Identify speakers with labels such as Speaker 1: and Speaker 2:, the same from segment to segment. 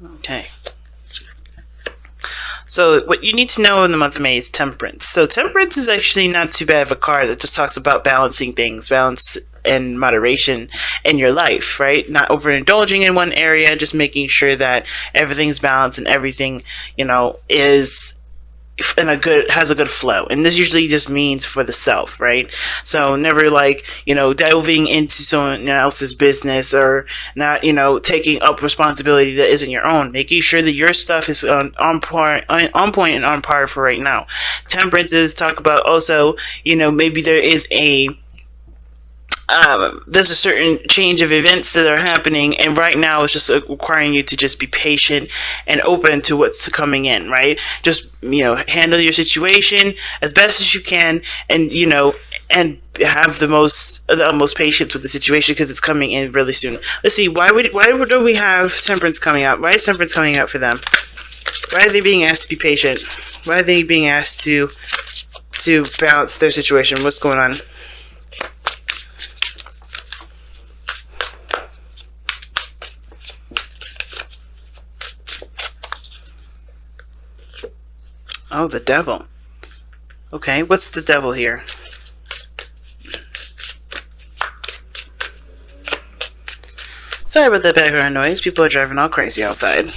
Speaker 1: Okay. So what you need to know in the month of May is Temperance. So Temperance is actually not too bad of a card. It just talks about balancing things, balance and moderation in your life, right? Not overindulging in one area, just making sure that everything's balanced and everything, is in has a good flow. And this usually just means for the self, right? So never delving into someone else's business, or not taking up responsibility that isn't your own. Making sure that your stuff is on point and on par for right now. Temperance is talk about also, maybe there's a certain change of events that are happening, and right now it's just requiring you to just be patient and open to what's coming in, right? Just handle your situation as best as you can, and and have the most patience with the situation, because it's coming in really soon. Let's see, why do we have Temperance coming out? Why is Temperance coming out for them? Why are they being asked to be patient? Why are they being asked to balance their situation? What's going on? Oh, the devil. Okay, what's the devil here? Sorry about the background noise. People are driving all crazy outside.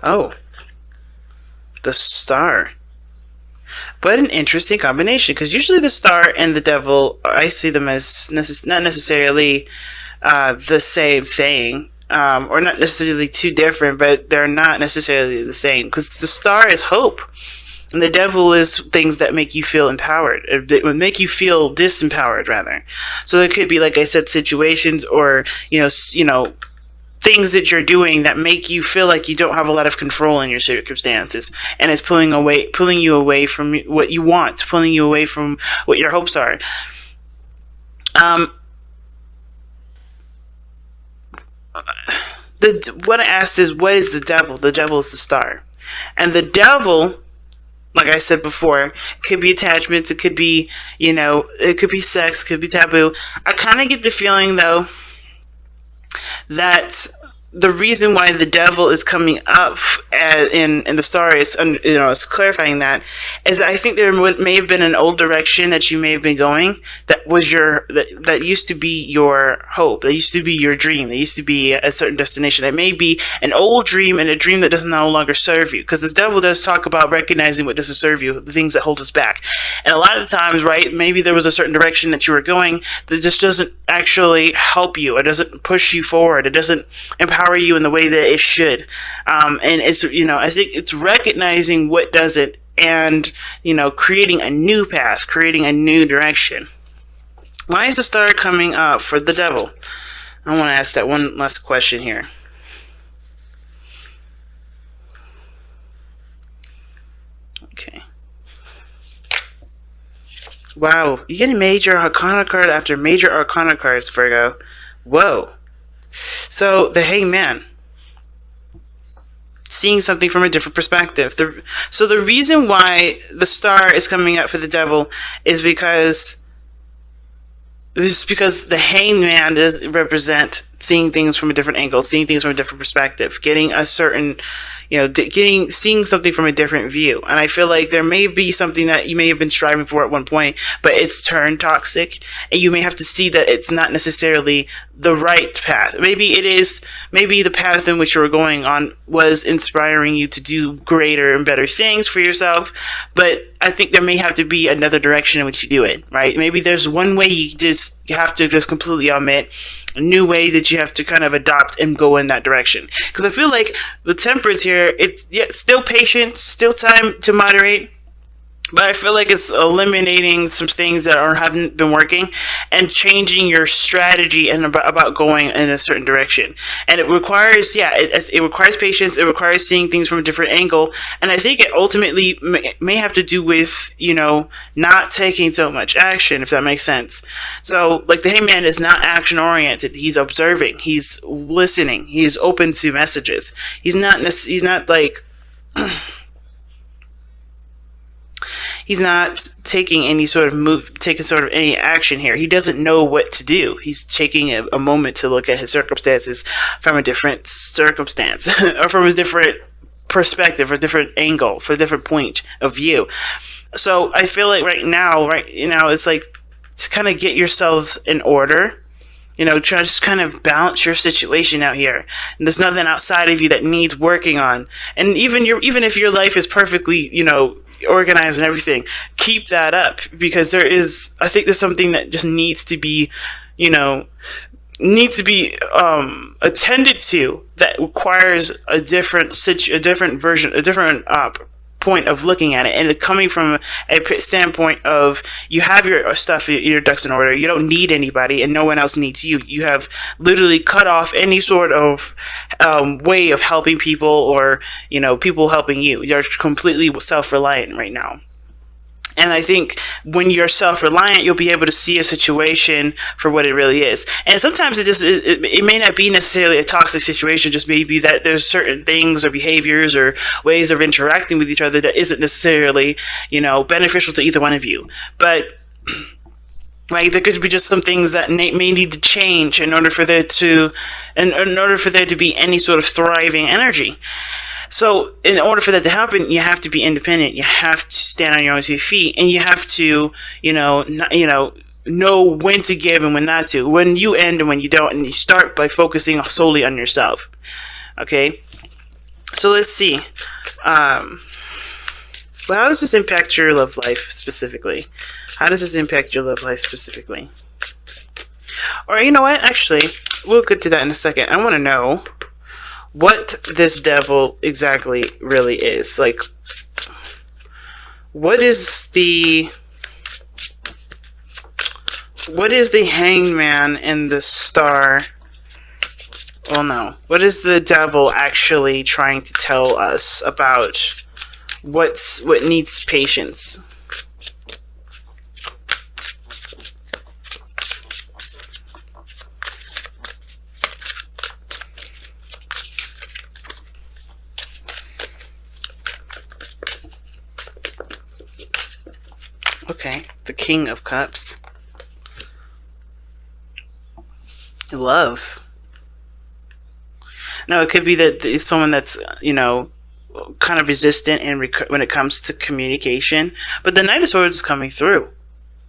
Speaker 1: Oh. The Star. What an interesting combination, because usually the Star and the devil, I see them as not necessarily the same thing. Or not necessarily too different, but they're not necessarily the same, because the Star is hope and the devil is things that make you feel empowered. It would make you feel disempowered, rather. So it could be, like I said, situations or things that you're doing that make you feel like you don't have a lot of control in your circumstances, and it's pulling you away from what you want, pulling you away from what your hopes are. What I asked is, what is the devil? The devil is the Star. And the devil, like I said before, could be attachments, it could be, it could be sex, it could be taboo. I kind of get the feeling, though, that the reason why the devil is coming up in the Star is, is clarifying that, is I think there may have been an old direction that you may have been going that was that used to be your hope, that used to be your dream, that used to be a certain destination. It may be an old dream, and a dream that does no longer serve you, because this devil does talk about recognizing what doesn't serve you, the things that hold us back. And a lot of times, right, maybe there was a certain direction that you were going that just doesn't actually help you. It doesn't push you forward. It doesn't empower you in the way that it should. And it's, I think it's recognizing what doesn't, and, creating a new path, creating a new direction. Why is the Star coming up for the devil? I want to ask that one last question here. Okay. Wow, you get a major arcana card after major arcana cards, Virgo. Whoa. So, the Hangman. Seeing something from a different perspective. So the reason why the Star is coming up for the devil is because the Hangman does represent seeing things from a different angle, seeing things from a different perspective, getting a certain, seeing something from a different view. And I feel like there may be something that you may have been striving for at one point, but it's turned toxic, and you may have to see that it's not necessarily the right path. Maybe it is, maybe the path in which you were going on was inspiring you to do greater and better things for yourself, but I think there may have to be another direction in which you do it, right? Maybe there's one way you have to just completely omit, a new way that you have to kind of adopt and go in that direction. Because I feel like the Temperance here, it's still patient, still time to moderate, but I feel like it's eliminating some things that haven't been working and changing your strategy and about going in a certain direction. And it requires, it requires patience. It requires seeing things from a different angle. And I think it ultimately may have to do with, not taking so much action, if that makes sense. So, like, the Hangman is not action oriented. He's observing. He's listening. He's open to messages. He's not like... He's not taking any sort of any action here. He doesn't know what to do. He's taking a moment to look at his circumstances from a different circumstance or from a different perspective or different angle, for a different point of view. So I feel like right now, it's like to kind of get yourselves in order. Try to just kind of balance your situation out here. And there's nothing outside of you that needs working on. And even if your life is perfectly, organized and everything, keep that up, because I think there's something that just needs to be attended to, that requires a different point of looking at it, and coming from a standpoint of, you have your stuff, your ducks in order. You don't need anybody, and no one else needs you. You have literally cut off any sort of way of helping people, or people helping you. You're completely self-reliant right now. And I think when you're self-reliant, you'll be able to see a situation for what it really is. And sometimes it may not be necessarily a toxic situation, just maybe that there's certain things or behaviors or ways of interacting with each other that isn't necessarily, beneficial to either one of you. But right, there could be just some things that may need to change in order for there to be any sort of thriving energy. So in order for that to happen, you have to be independent. You have to stand on your own 2 feet, and you have to, know when to give and when not to, when you end and when you don't, and you start by focusing solely on yourself. Okay, so let's see. Well, how does this impact your love life specifically? Or you know what? Actually, we'll get to that in a second. I want to know what this devil exactly really is. Like, what is the hangman and the star? Well, no. What is the devil actually trying to tell us about what needs patience? Okay, the King of Cups. Love. No, it could be that it's someone that's, kind of resistant when it comes to communication. But the Knight of Swords is coming through.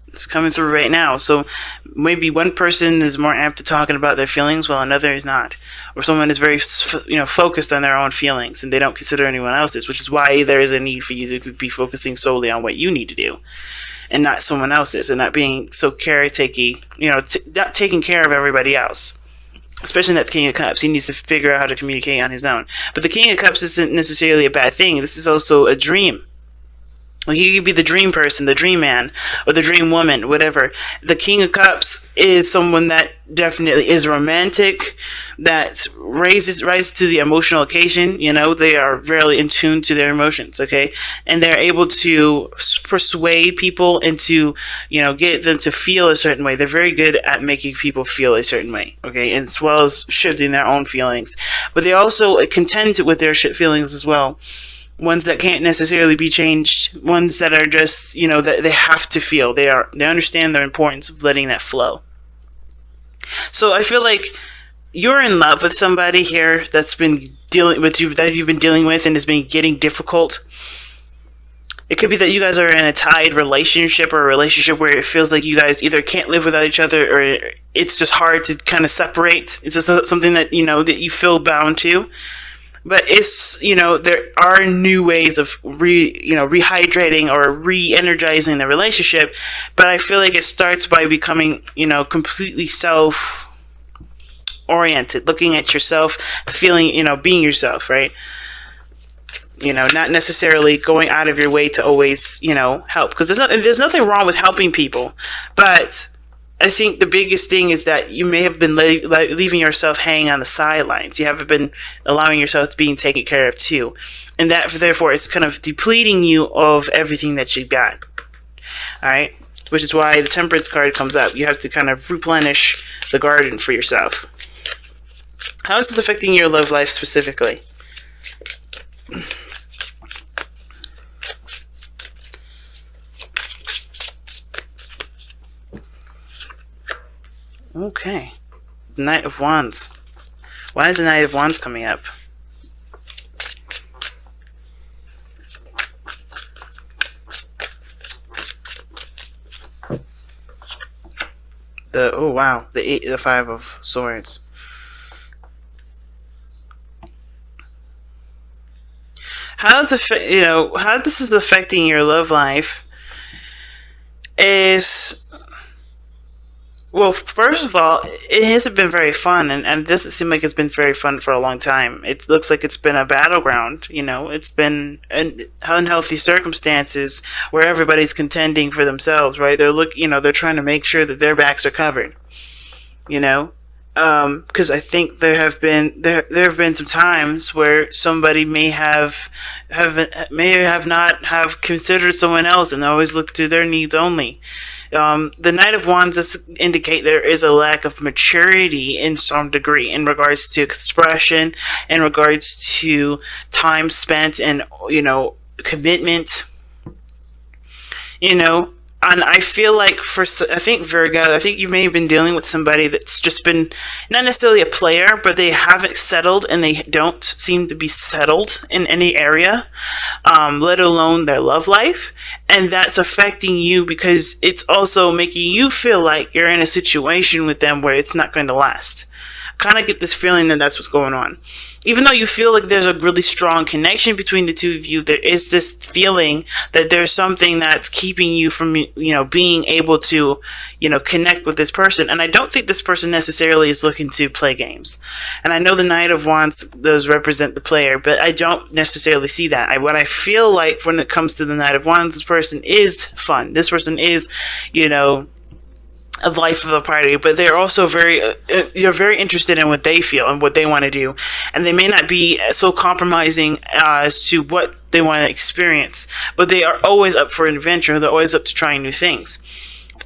Speaker 1: It's coming through right now. So maybe one person is more apt to talking about their feelings while another is not. Or someone is very, focused on their own feelings and they don't consider anyone else's, which is why there is a need for you to be focusing solely on what you need to do and not someone else's, and not being so caretaky, not taking care of everybody else. Especially that King of Cups. He needs to figure out how to communicate on his own. But the King of Cups isn't necessarily a bad thing. This is also a dream. Like, he could be the dream person, the dream man, or the dream woman, whatever. The King of Cups is someone that definitely is romantic, that rises to the emotional occasion. They are really in tune to their emotions, okay? And they're able to persuade people and to, get them to feel a certain way. They're very good at making people feel a certain way, okay? And as well as shifting their own feelings. But they also contend with their feelings as well. Ones that can't necessarily be changed, ones that are just, that they have to feel. They understand the importance of letting that flow. So I feel like you're in love with somebody here that's been that you've been dealing with and has been getting difficult. It could be that you guys are in a tied relationship, or a relationship where it feels like you guys either can't live without each other, or it's just hard to kind of separate. It's just something that, that you feel bound to. But it's, there are new ways of rehydrating or re-energizing the relationship. But I feel like it starts by becoming, completely self-oriented, looking at yourself, feeling, being yourself, right? Not necessarily going out of your way to always, help. Because there's nothing wrong with helping people. But I think the biggest thing is that you may have been leaving yourself hanging on the sidelines. You haven't been allowing yourself to being taken care of too. And that, therefore, it's kind of depleting you of everything that you got. Alright? Which is why the Temperance card comes up. You have to kind of replenish the garden for yourself. How is this affecting your love life specifically? Okay. Knight of Wands. Why is the Knight of Wands coming up? Oh wow, the Five of Swords. How how this is affecting your love life is, well, first of all, it hasn't been very fun, and it doesn't seem like it's been very fun for a long time. It looks like it's been a battleground. It's been unhealthy circumstances where everybody's contending for themselves, right? They're trying to make sure that their backs are covered. Because I think there have been some times where somebody may have not have considered someone else and always look to their needs only. The Knight of Wands indicate there is a lack of maturity in some degree in regards to expression, in regards to time spent, and commitment. And I feel like I think Virgo, I think you may have been dealing with somebody that's just been not necessarily a player, but they haven't settled, and they don't seem to be settled in any area, let alone their love life. And that's affecting you because it's also making you feel like you're in a situation with them where it's not going to last. Kind of get this feeling that that's what's going on. Even though you feel like there's a really strong connection between the two of you, there is this feeling that there's something that's keeping you from, being able to, connect with this person. And I don't think this person necessarily is looking to play games. And I know the Knight of Wands does represent the player, but I don't necessarily see that. What I feel like when it comes to the Knight of Wands, this person is fun. This person is, of life of a party, but they're also you're very interested in what they feel and what they want to do, and they may not be so compromising as to what they want to experience, but they are always up for an adventure. They're always up to trying new things.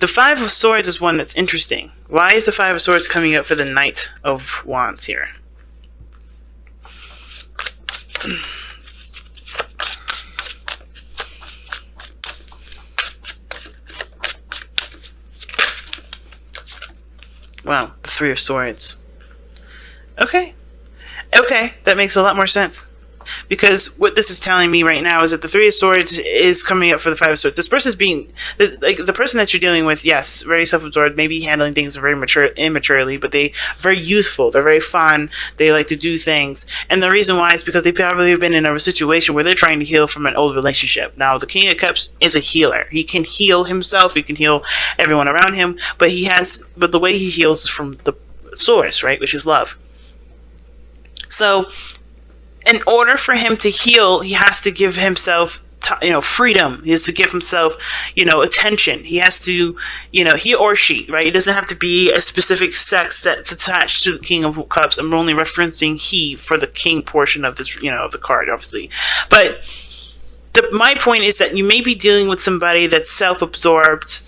Speaker 1: The Five of Swords is one that's interesting. Why is the Five of Swords coming up for the Knight of Wands here? Wow, the Three of Swords. Okay, that makes a lot more sense. Because what this is telling me right now is that the Three of Swords is coming up for the Five of Swords. This person's being, the person that you're dealing with, yes, very self-absorbed, maybe handling things very immaturely, but they're very youthful, they're very fun, they like to do things. And the reason why is because they probably have been in a situation where they're trying to heal from an old relationship. Now, the King of Cups is a healer. He can heal himself, he can heal everyone around him, but the way he heals is from the source, right, which is love. So, in order for him to heal, he has to give himself, freedom. He has to give himself, attention. He has to, he or she, right? It doesn't have to be a specific sex that's attached to the King of Cups. I'm only referencing he for the king portion of this, of the card, obviously. But my point is that you may be dealing with somebody that's self-absorbed,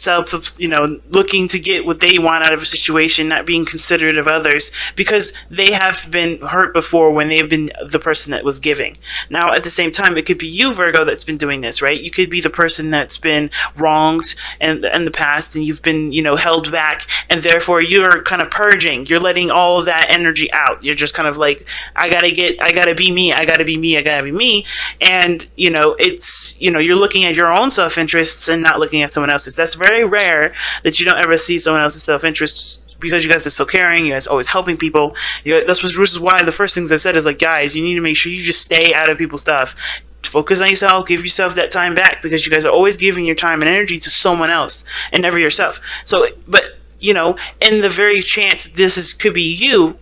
Speaker 1: looking to get what they want out of a situation, not being considerate of others, because they have been hurt before when they've been the person that was giving. Now, at the same time, it could be you, Virgo, that's been doing this, right? You could be the person that's been wronged in the past, and you've been, held back, and therefore you're kind of purging. You're letting all of that energy out. You're just kind of like, I gotta be me, I gotta be me, I gotta be me, and, you're looking at your own self-interests and not looking at someone else's. That's very rare that you don't ever see someone else's self-interests, because you guys are so caring. You guys are always helping people. This is why the first things I said is like, guys, you need to make sure you just stay out of people's stuff. Focus on yourself. Give yourself that time back, because you guys are always giving your time and energy to someone else and never yourself. So, but in the very chance could be you,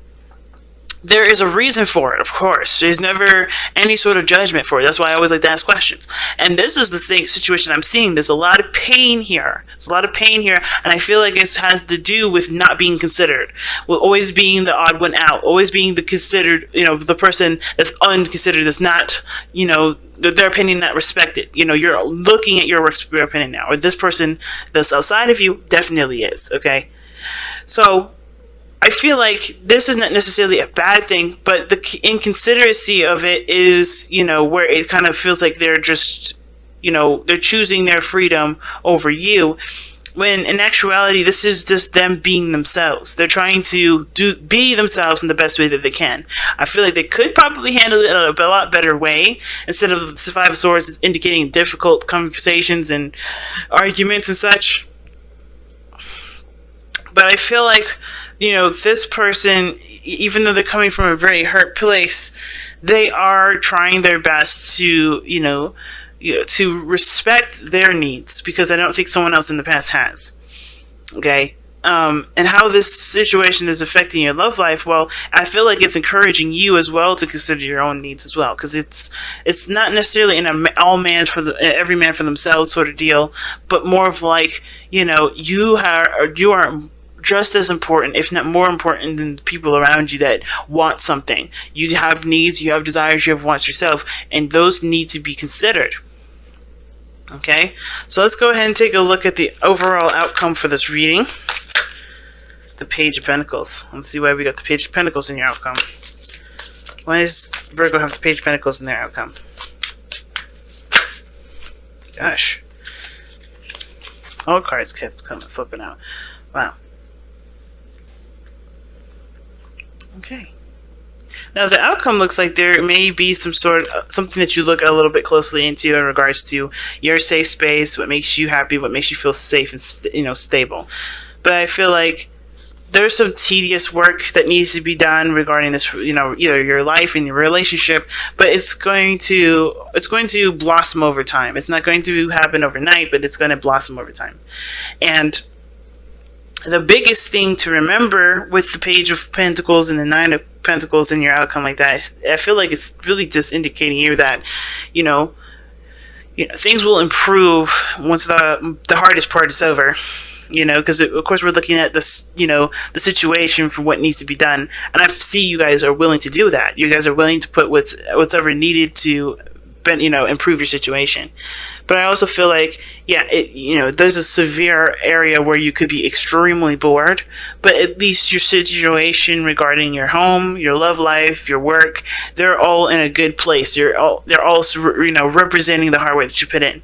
Speaker 1: there is a reason for it, of course. There's never any sort of judgment for it. That's why I always like to ask questions. And this is the situation I'm seeing. There's a lot of pain here. And I feel like it has to do with not being considered, with always being the odd one out, always being the considered, the person that's unconsidered, that's not, their opinion not respected. You're looking at your opinion now. Or this person that's outside of you definitely is, okay? So I feel like this is not necessarily a bad thing, but the inconsideracy of it is, where it kind of feels like they're just, they're choosing their freedom over you. when in actuality this is just them being themselves. They're trying to be themselves in the best way that they can. I feel like they could probably handle it in a lot better way, instead of the Five of Swords is indicating difficult conversations and arguments and such. But I feel like, this person, even though they're coming from a very hurt place, they are trying their best to, to respect their needs, because I don't think someone else in the past has. Okay? And how this situation is affecting your love life, well, I feel like it's encouraging you as well to consider your own needs as well, because it's not necessarily in every man for themselves sort of deal, but more of like, you are just as important, if not more important, than the people around you that want something. You have needs, you have desires, you have wants yourself, and those need to be considered. Okay, so let's go ahead and take a look at the overall outcome for this reading. The Page of Pentacles. Let's see why we got the Page of Pentacles in your outcome. Why does Virgo have the Page of Pentacles in their outcome? Gosh. All cards kept flipping out. Wow. Okay. Now the outcome looks like there may be something that you look a little bit closely into in regards to your safe space, what makes you happy, what makes you feel safe and stable. But I feel like there's some tedious work that needs to be done regarding this, either your life and your relationship, but it's going to blossom over time. It's not going to happen overnight, but it's going to blossom over time. And the biggest thing to remember with the Page of Pentacles and the Nine of Pentacles in your outcome like that, I feel like it's really just indicating here that, things will improve once the hardest part is over. Because of course we're looking at this, the situation for what needs to be done, and I see you guys are willing to do that. You guys are willing to put whatever needed to, improve your situation. But I also feel like, there's a severe area where you could be extremely bored, but at least your situation regarding your home, your love life, your work, they're all in a good place. They're all representing the hard work that you put in.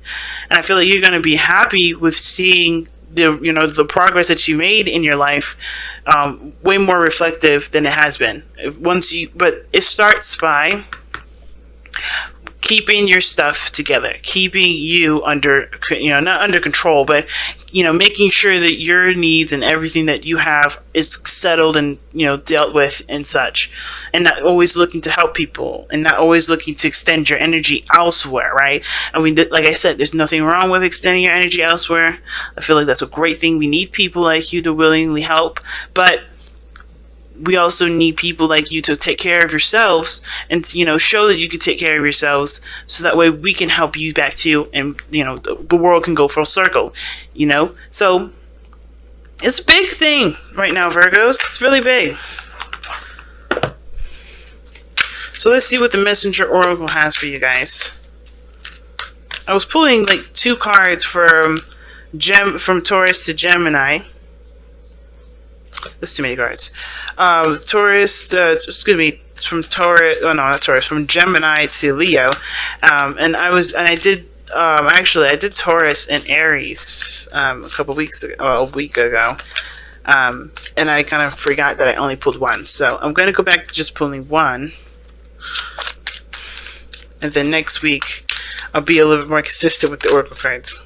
Speaker 1: And I feel like you're going to be happy with seeing the progress that you made in your life, way more reflective than it has been. But it starts by keeping your stuff together, keeping you under, not under control, but, making sure that your needs and everything that you have is settled and, dealt with and such, and not always looking to help people and not always looking to extend your energy elsewhere, right? I mean, like I said, there's nothing wrong with extending your energy elsewhere. I feel like that's a great thing. We need people like you to willingly help, but we also need people like you to take care of yourselves and, show that you can take care of yourselves, so that way we can help you back too, and, the world can go full circle, So it's a big thing right now, Virgos. It's really big. So let's see what the Messenger Oracle has for you guys. I was pulling like 2 cards from Taurus to Gemini. There's too many cards. From Taurus. Oh no, not Taurus. From Gemini to Leo. I did Taurus and Aries a week ago. And I kind of forgot that I only pulled 1. So I'm going to go back to just pulling 1. And then next week, I'll be a little bit more consistent with the Oracle cards.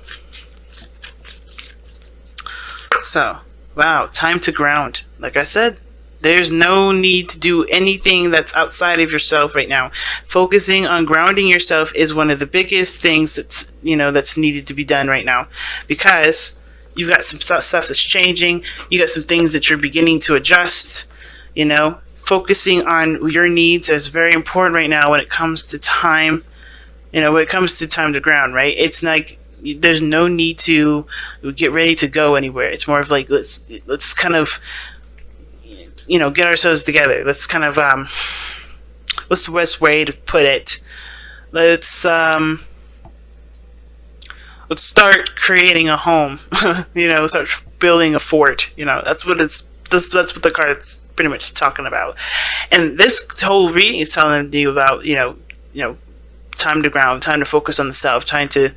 Speaker 1: So, wow, time to ground. Like I said, there's no need to do anything that's outside of yourself right now. Focusing on grounding yourself is one of the biggest things that's needed to be done right now, because you've got some stuff that's changing. You got some things that you're beginning to adjust. Focusing on your needs is very important right now when it comes to time. When it comes to time to ground, right? It's like there's no need to get ready to go anywhere. It's more of like let's kind of get ourselves together. Let's kind of what's the best way to put it? Let's start creating a home. Start building a fort. That's what the card's pretty much talking about. And this whole reading is telling you about time to ground, time to focus on the self, trying to